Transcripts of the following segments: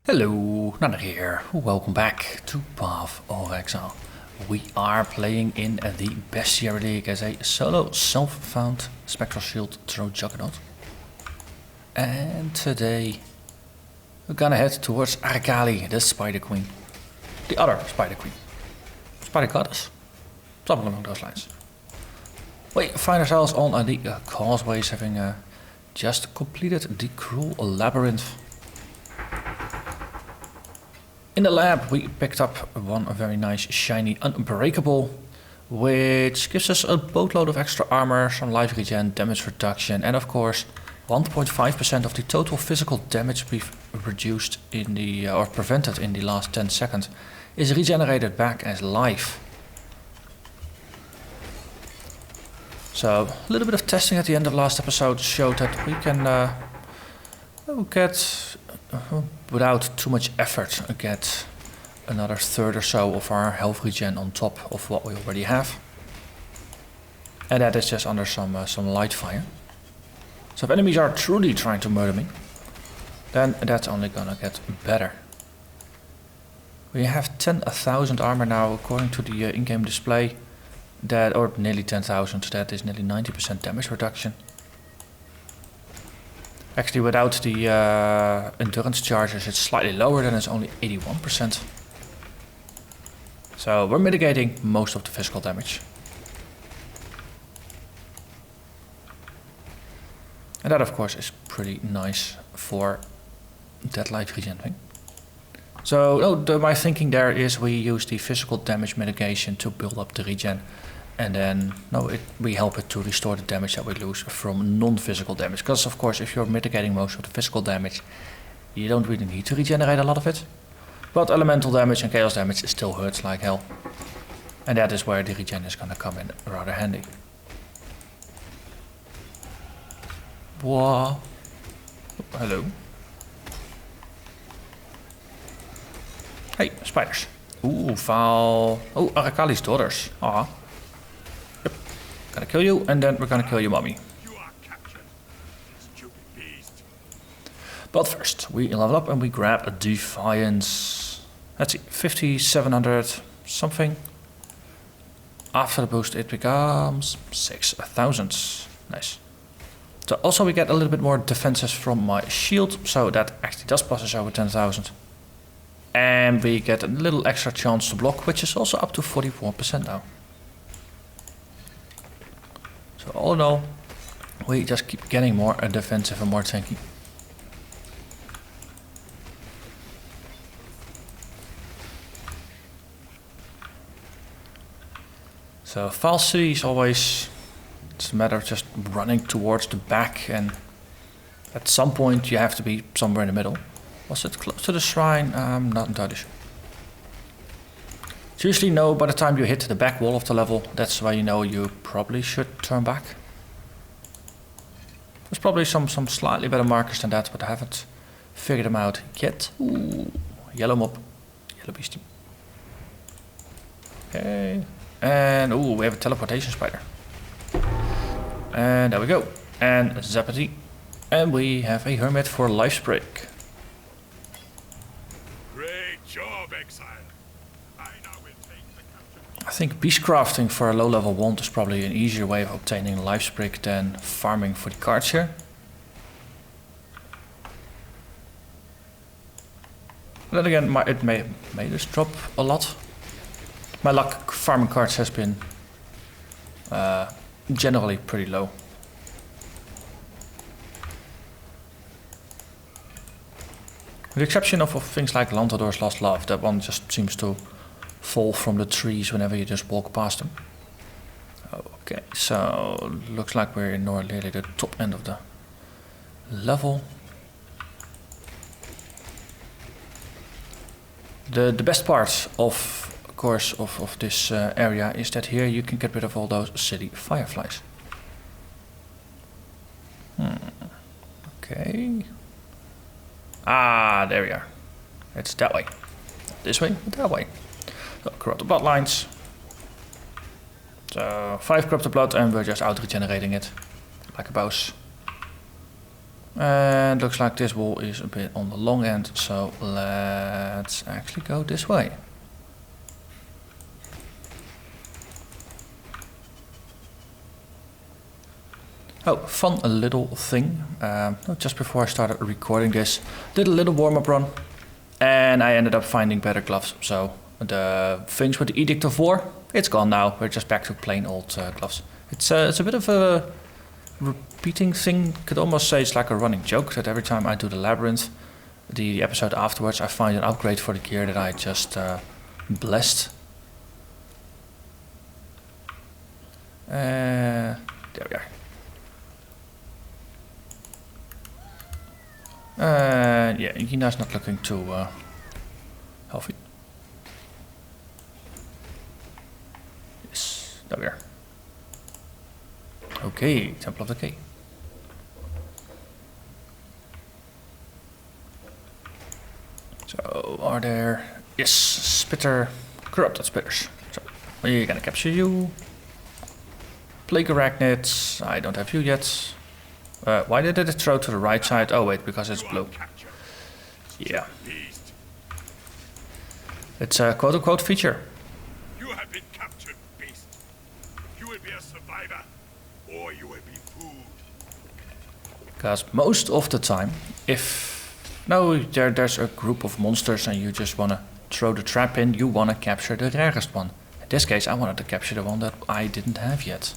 Hello, Narnach here. Welcome back to Path of Exile. We are playing in the Bestiary League as a solo self-found Spectral Shield Throw Juggernaut. And today we're gonna head towards Arakaali, the Spider Queen. The other Spider Queen. Spider Goddess? Something along those lines. We find ourselves on the causeways, having just completed the Cruel Labyrinth. In the lab we picked up one very nice shiny Unbreakable, which gives us a boatload of extra armor, some life regen, damage reduction, and of course 1.5% of the total physical damage we've reduced in the or prevented in the last 10 seconds is regenerated back as life. So a little bit of testing at the end of last episode showed that we can get without too much effort get another third or so of our health regen on top of what we already have, and that is just under some light fire. So if enemies are truly trying to murder me, then that's only gonna get better. We have 10,000 armor now according to the in-game display, that, or nearly 10,000, that is nearly 90% damage reduction. Actually, without the endurance charges, it's slightly lower, than it's only 81%. So we're mitigating most of the physical damage. And that, of course, is pretty nice for that life regen thing. So my thinking there is we use the physical damage mitigation to build up the regen. And then we help it to restore the damage that we lose from non-physical damage. Because of course if you're mitigating most of the physical damage, you don't really need to regenerate a lot of it. But elemental damage and chaos damage still hurts like hell. And that is where the regen is gonna come in rather handy. Whoa. Oh, hello. Hey, spiders. Ooh, foul. Oh, Arakaali's daughters. Aw. Gonna kill you, and then we're gonna kill your mommy. But first, we level up and we grab a Defiance. Let's see, 5,700 something. After the boost, it becomes 6,000. Nice. So also we get a little bit more defenses from my shield, so that actually does plus us over 10,000. And we get a little extra chance to block, which is also up to 44% now. So all in all, we just keep getting more defensive and more tanky. So False City is always, it's a matter of just running towards the back, and at some point you have to be somewhere in the middle. Was it close to the shrine? I'm not entirely sure. So usually know by the time you hit the back wall of the level, that's why you know you probably should turn back. There's probably some slightly better markers than that, but I haven't figured them out yet. Ooh, yellow mob, yellow beastie. Okay, and ooh, we have a teleportation spider. And there we go, and Zappity. And we have a hermit for life break. Great job, Exile. I think beast crafting for a low level wand is probably an easier way of obtaining life sprig than farming for the cards here. But then again, it may just drop a lot. My luck farming cards has been generally pretty low. With the exception of things like Lantador's Lost Love, that one just seems to fall from the trees whenever you just walk past them. Okay, so looks like we're in nearly the top end of the level. The best part of course of this area is that here you can get rid of all those city fireflies. Okay. Ah, there we are. It's that way. This way, that way. So, corrupted bloodlines. So 5 corrupted blood and we're just out regenerating it like a boss. And looks like this wall is a bit on the long end, so let's actually go this way. Oh, fun little thing. Just before I started recording this, did a little warm-up run, and I ended up finding better gloves. So the things with the Edict of War, it's gone now. We're just back to plain old gloves. It's a bit of a repeating thing. Could almost say it's like a running joke that every time I do the labyrinth, the episode afterwards, I find an upgrade for the gear that I just blessed. There we are. Yeah, Gina's not looking too healthy. Yes, there we are. Okay, Temple of the K. So, are there... Yes, Spitter, Corrupted Spitters. So, we're gonna capture you. Plague Arachnids, I don't have you yet. Why did it throw to the right side? Oh wait, because it's blue. Yeah. It's a quote-unquote feature. You have been captured, beast. You will be a survivor, or you will be food. Because most of the time, if there's a group of monsters and you just want to throw the trap in, you want to capture the rarest one. In this case, I wanted to capture the one that I didn't have yet.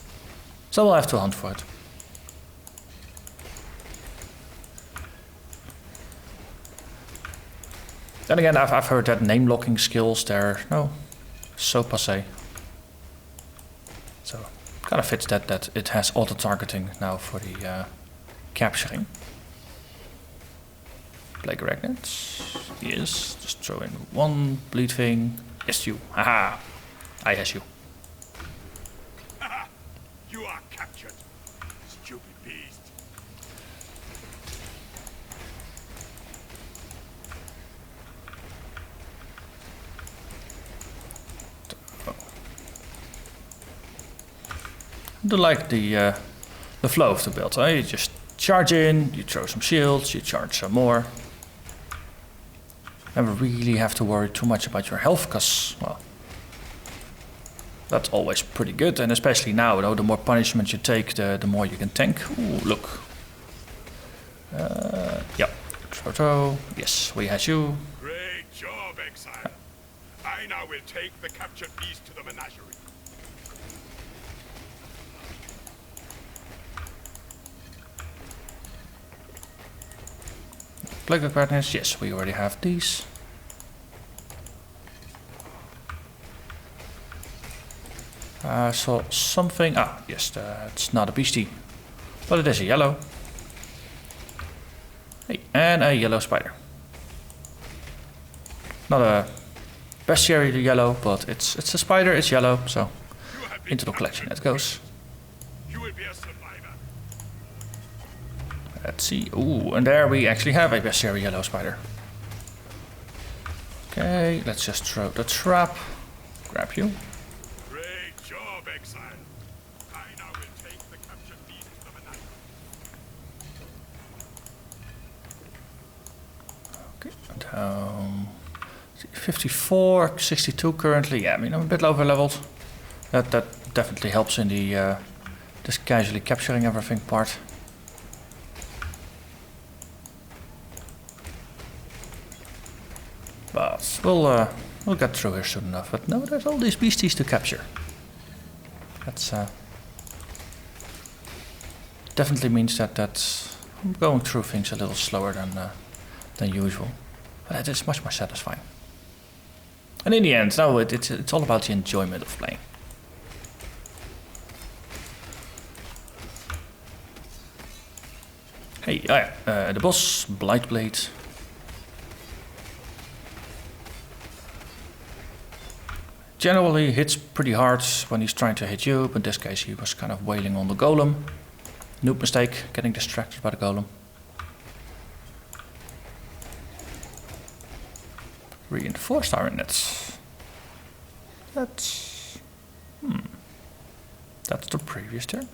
So we'll have to hunt for it. Then again, I've heard that name locking skills, they're so passé. So kind of fits that it has auto targeting now for the capturing. Plague Arachnids. Yes, just throw in one bleed thing. Yes, you. Haha. I has you. You are captured, stupid beast. I do like the flow of the build. You just charge in, you throw some shields, you charge some more. Never really have to worry too much about your health, because, well, that's always pretty good. And especially now, though, the more punishment you take, the more you can tank. Ooh, look. Yep. Throw. Yes, we has you. Great job, Exile. I now will take the captured beast to the menagerie. Plague of Partners, yes, we already have these. I saw something. Ah, yes, it's not a beastie, but it is a yellow. Hey, and a yellow spider. Not a bestiary yellow, but it's a spider, it's yellow, so into the collection it goes. You will be a survivor. Let's see. Ooh, and there we actually have a bestiary yellow spider. Okay, let's just throw the trap. Grab you. Great job, Exile. I now will take the captured beast to the menagerie. Okay, 54, 62 currently. Yeah, I mean, I'm a bit over leveled. That definitely helps in the just casually capturing everything part. But we'll get through here soon enough. But no, there's all these beasties to capture. That's definitely means that I'm going through things a little slower than usual. But it is much more satisfying. And in the end, no, it's all about the enjoyment of playing. Hey, the boss, Blightblade. Generally hits pretty hard when he's trying to hit you, but in this case he was kind of wailing on the golem. Noob mistake, getting distracted by the golem. Reinforced iron nets. That's the previous turn.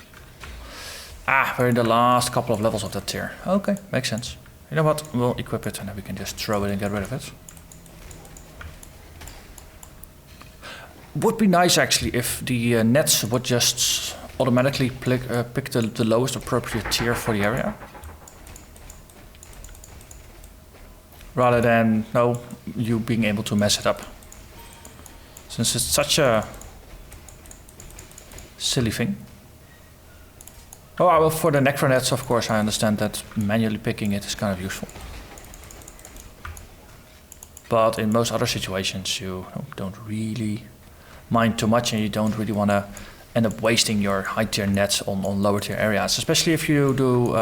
Ah, we're in the last couple of levels of that tier. Okay, makes sense. You know what? We'll equip it and then we can just throw it and get rid of it. Would be nice actually if the nets would just automatically pick the lowest appropriate tier for the area. Rather than you being able to mess it up. Since it's such a silly thing. Oh well, for the necronets of course I understand that manually picking it is kind of useful. But in most other situations you don't really mind too much and you don't really want to end up wasting your high tier nets on lower tier areas. Especially if you do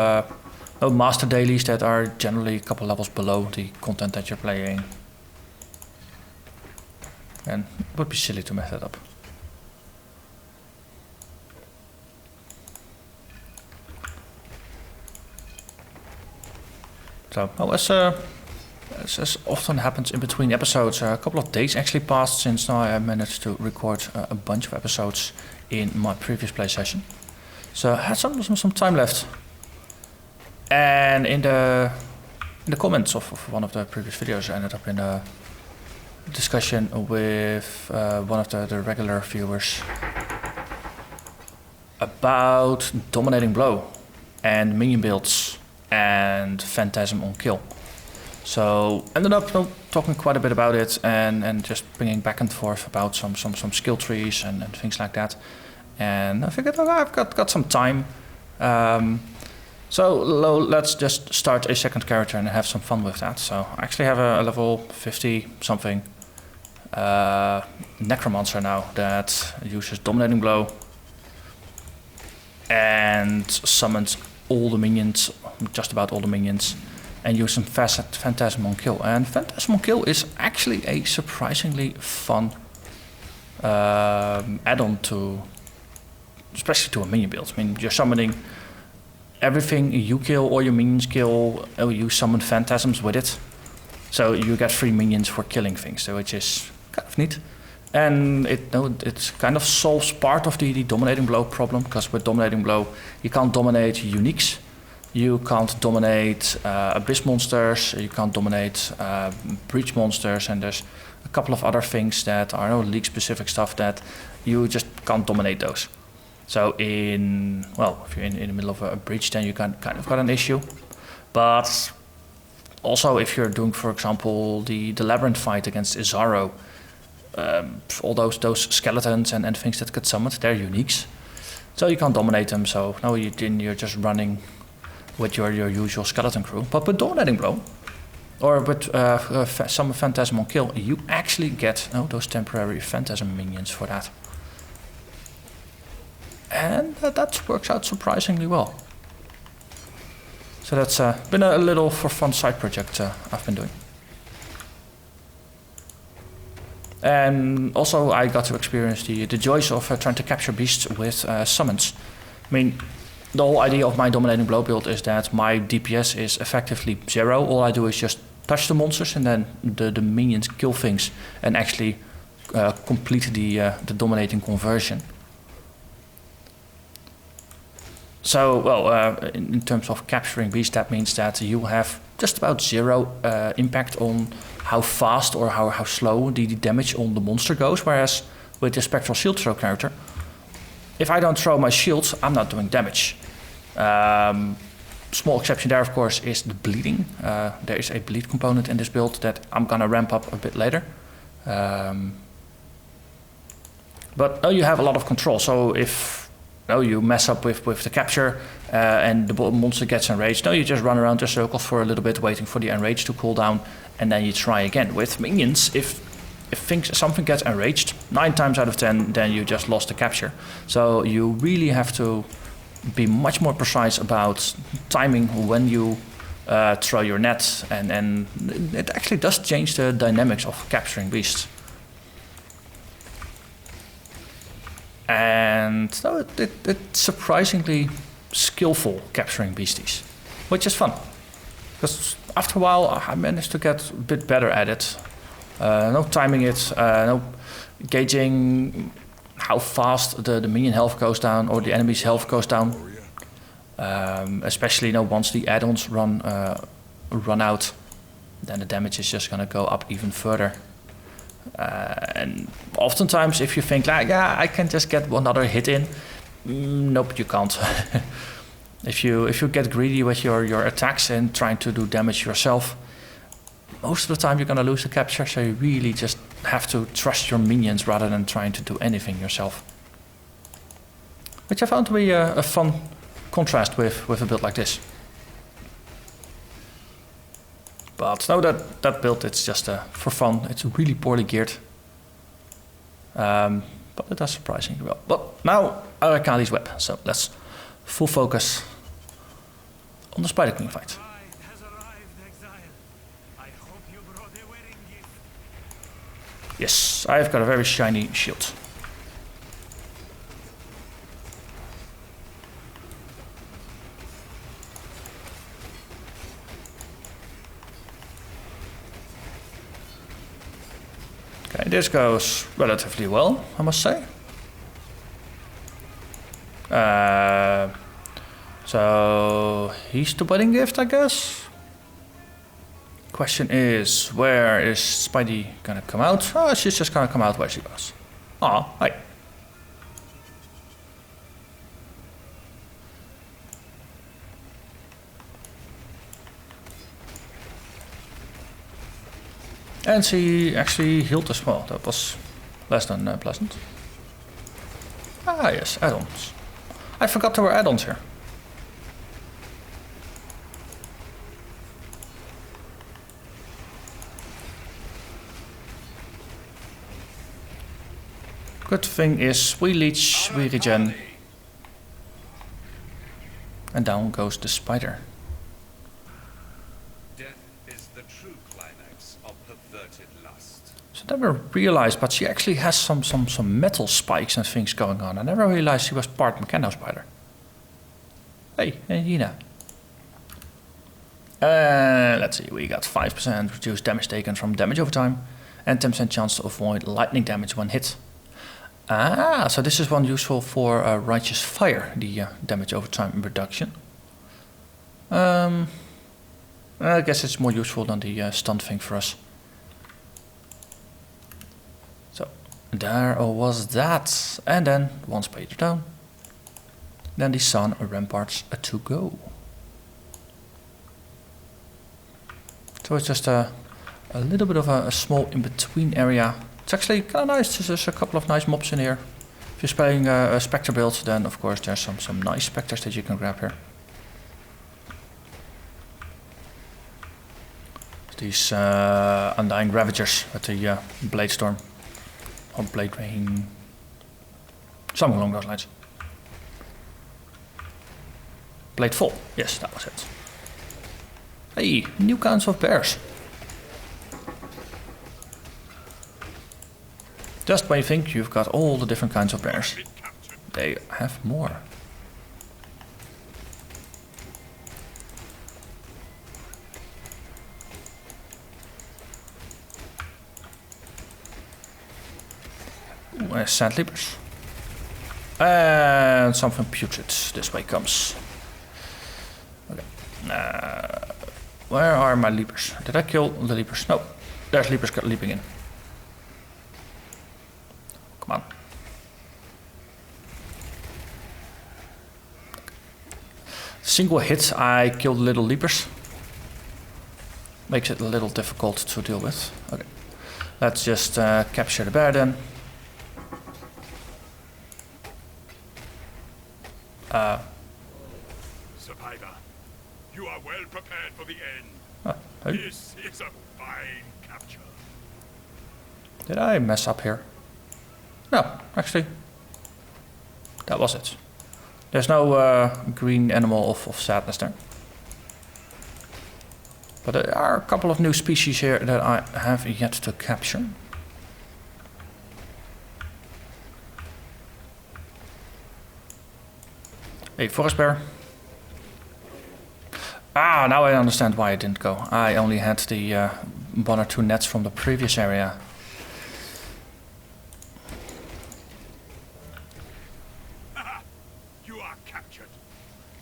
master dailies that are generally a couple levels below the content that you're playing. And it would be silly to mess that up. So, as often happens in between episodes, a couple of days actually passed since now I managed to record a bunch of episodes in my previous play session. So I had some time left. And in the comments of one of the previous videos, I ended up in a discussion with one of the regular viewers about Dominating Blow and minion builds and Phantasm on kill. So ended up talking quite a bit about it and just bringing back and forth about some skill trees and things like that. And I figured I've got some time. So let's just start a second character and have some fun with that. So I actually have a level 50 something Necromancer now that uses Dominating Blow and summons all the minions, just about all the minions, and use some Phantasm on kill. And Phantasm on kill is actually a surprisingly fun add-on to, especially to a minion build. I mean, you're summoning everything you kill or your minions kill, you summon phantasms with it. So you get free minions for killing things, so which is kind of neat. And it kind of solves part of the Dominating Blow problem, because with Dominating Blow you can't dominate uniques, you can't dominate Abyss monsters, you can't dominate Breach monsters, and there's a couple of other things that are League specific stuff that you just can't dominate those. So if you're in the middle of a breach, then you kind of got an issue. But also if you're doing, for example, the Labyrinth fight against Izaro, all those skeletons and things that get summoned, they're uniques. So you can't dominate them, so now you're just running with your usual skeleton crew. But with Dominating Blow, or with some Phantasm on kill, you actually get those temporary Phantasm minions for that. And that works out surprisingly well. So that's been a little for fun side project I've been doing. And also I got to experience the joys of trying to capture beasts with summons. I mean, the whole idea of my Dominating Blow build is that my DPS is effectively 0. All I do is just touch the monsters and then the minions kill things and actually complete the dominating conversion. So, in terms of capturing beasts, that means that you have just about 0 impact on how fast or how slow the damage on the monster goes, whereas with the Spectral Shield Throw character, if I don't throw my shields, I'm not doing damage. Small exception there, of course, is the bleeding. There is a bleed component in this build that I'm gonna ramp up a bit later. But you have a lot of control, so if you mess up with the capture and the monster gets enraged, you just run around the circles for a little bit waiting for the enrage to cool down, and then you try again. With minions, if something gets enraged, 9 times out of 10, then you just lost the capture. So you really have to be much more precise about timing when you throw your net, and it actually does change the dynamics of capturing beasts. And so it's surprisingly skillful capturing beasties, which is fun. Because after a while I managed to get a bit better at it. Timing it, gauging how fast the minion health goes down or the enemy's health goes down. Especially, you know, once the add-ons run out, then the damage is just gonna go up even further. And oftentimes, if you think like, yeah, I can just get another hit in, nope, you can't. If you get greedy with your attacks and trying to do damage yourself, most of the time you're gonna lose the capture. So you really just have to trust your minions rather than trying to do anything yourself. Which I found to be a fun contrast with a build like this. But no, that build, it's just for fun. It's really poorly geared. But it does surprisingly well. But now, Arakaali's web. So let's full focus on the Spider King fight. Yes, I've got a very shiny shield. Okay, this goes relatively well, I must say. So he's the wedding gift, I guess. Question is, where is Spidey gonna come out? Oh, she's just gonna come out where she was. Oh, hi. And she actually healed as well. That was less than pleasant. Ah, yes, add-ons. I forgot there were add-ons here. Good thing is we leech, we regen. And down goes the spider. So I never realized, but she actually has some metal spikes and things going on. I never realized she was part Mechano Spider. Hey, Nina. Let's see, we got 5% reduced damage taken from damage over time, and 10% chance to avoid lightning damage when hit. Ah, so this is one useful for Righteous Fire, the damage over time reduction. I guess it's more useful than the stun thing for us. So, there was that. And then, one spider down. Then the sun ramparts to go. So it's just a little bit of a small in-between area. It's actually kind of nice. There's a couple of nice mobs in here. If you're playing a Spectre build, then of course there's some nice Spectres that you can grab here. These Undying Ravagers with the Blade Storm. Or Blade Rain. Something along those lines. Blade Fall. Yes, that was it. Hey, new kinds of bears. Just when you think you've got all the different kinds of bears, they have more. Ooh, Sand Leapers. And something putrid this way comes. Okay. Where are my leapers? Did I kill the leapers? No. There's leapers leaping in. Come on. Single hit, I killed the little leapers. Makes it a little difficult to deal with. Okay. Let's just capture the bear then. Survivor, you are well prepared for the end. Hey. This is a fine capture. Did I mess up here? No, actually, that was it. There's no green animal of sadness there. But there are a couple of new species here that I have yet to capture. Hey, forest bear. Ah, now I understand why I didn't go. I only had the 1 or 2 nets from the previous area. You are captured.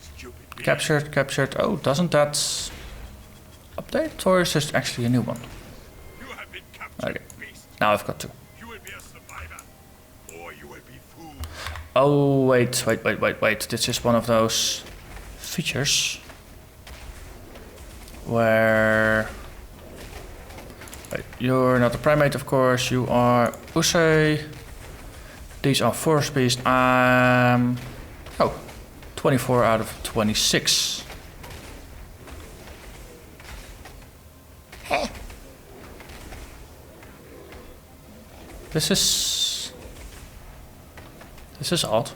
Stupid Captured, captured. Oh, doesn't that update, or is this actually a new one? You have been captured, Okay, beast. now I've got two. You will be a survivor, or you will be fooled. Oh, wait. This is one of those features where... Wait, you're not a primate, of course. You are Usei. These are forest beasts. Oh, 24 out of 26. This is odd.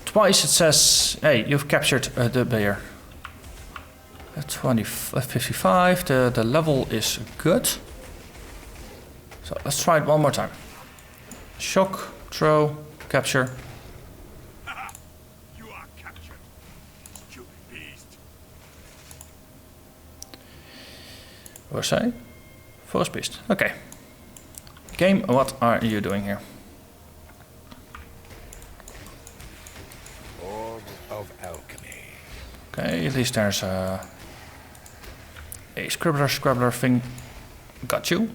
Twice it says, hey, you've captured the bear. 55, the level is good. So let's try it one more time. Shock, throw, capture. You are captured, stupid beast. Or say? Forest beast. Okay. Game, what are you doing here? Orb of alchemy. Okay, at least there's a scribbler thing. Got you.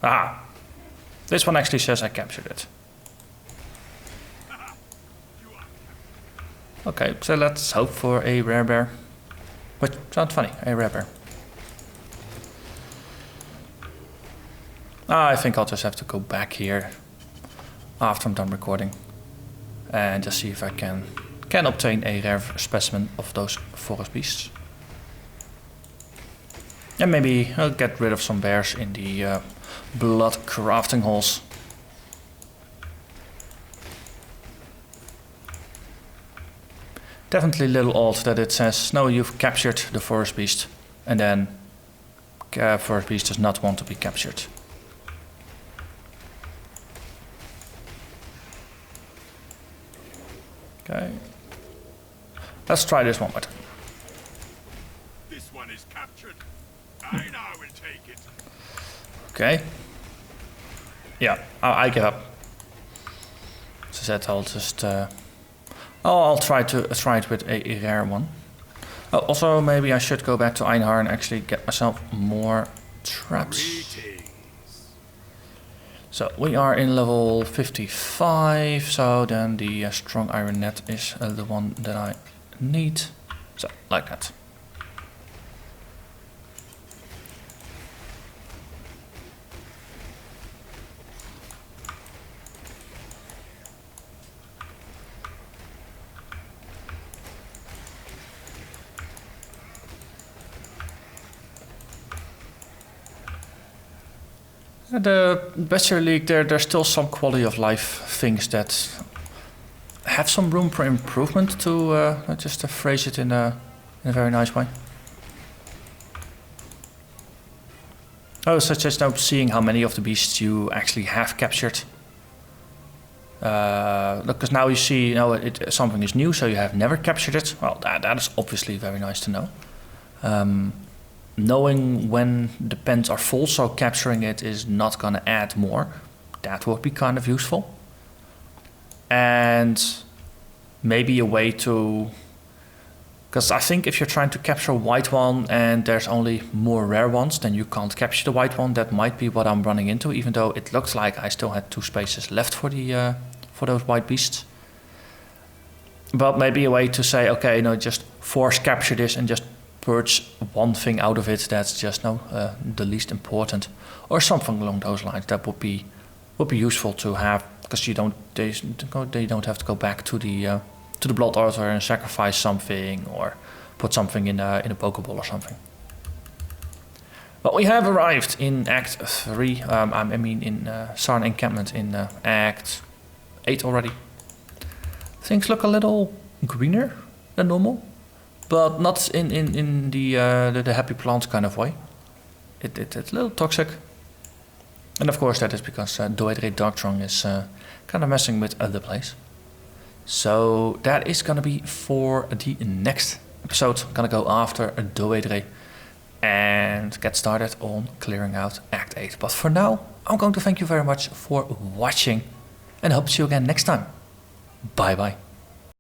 Ah. This one actually says I captured it. Okay, so let's hope for a rare bear. Which sounds funny, a rare bear. I think I'll just have to go back here after I'm done recording and just see if I can obtain a rare specimen of those forest beasts. And maybe I'll get rid of some bears in the blood crafting halls. Definitely a little odd that it says, no, you've captured the forest beast, and then forest beast does not want to be captured. Okay. Let's try this one more time. This one is captured. I now will take it. Okay. Yeah, I give up. So that I'll just... I'll try it with a rare one. Oh, also, maybe I should go back to Einhar and actually get myself more traps. Greetings. So we are in level 55, so then the strong iron net is the one that I need. So, like that. The Bestiary League, there's still some quality of life things that have some room for improvement, to just to phrase it in a very nice way. Oh, such as now seeing how many of the beasts you actually have captured. Because now you see, something is new, so you have never captured it. Well, that is obviously very nice to know. Knowing when the pens are full, so capturing it is not going to add more. That would be kind of useful. And maybe a way to... Because I think if you're trying to capture a white one and there's only more rare ones, then you can't capture the white one. That might be what I'm running into, even though it looked like I still had 2 spaces left for the for those white beasts. But maybe a way to say, okay, just force capture this and just purge one thing out of it that's just the least important, or something along those lines. That would be useful to have, because they don't have to go back to the blood altar and sacrifice something or put something in a Pokeball or something. But we have arrived in Act 3. I mean in Sarn encampment in Act 8 already. Things look a little greener than normal. But not in the happy plants kind of way. It's a little toxic. And of course that is because Doedre Darktron is kind of messing with the place. So that is going to be for the next episode. I'm going to go after Doedre and get started on clearing out Act 8. But for now, I'm going to thank you very much for watching and hope to see you again next time. Bye bye.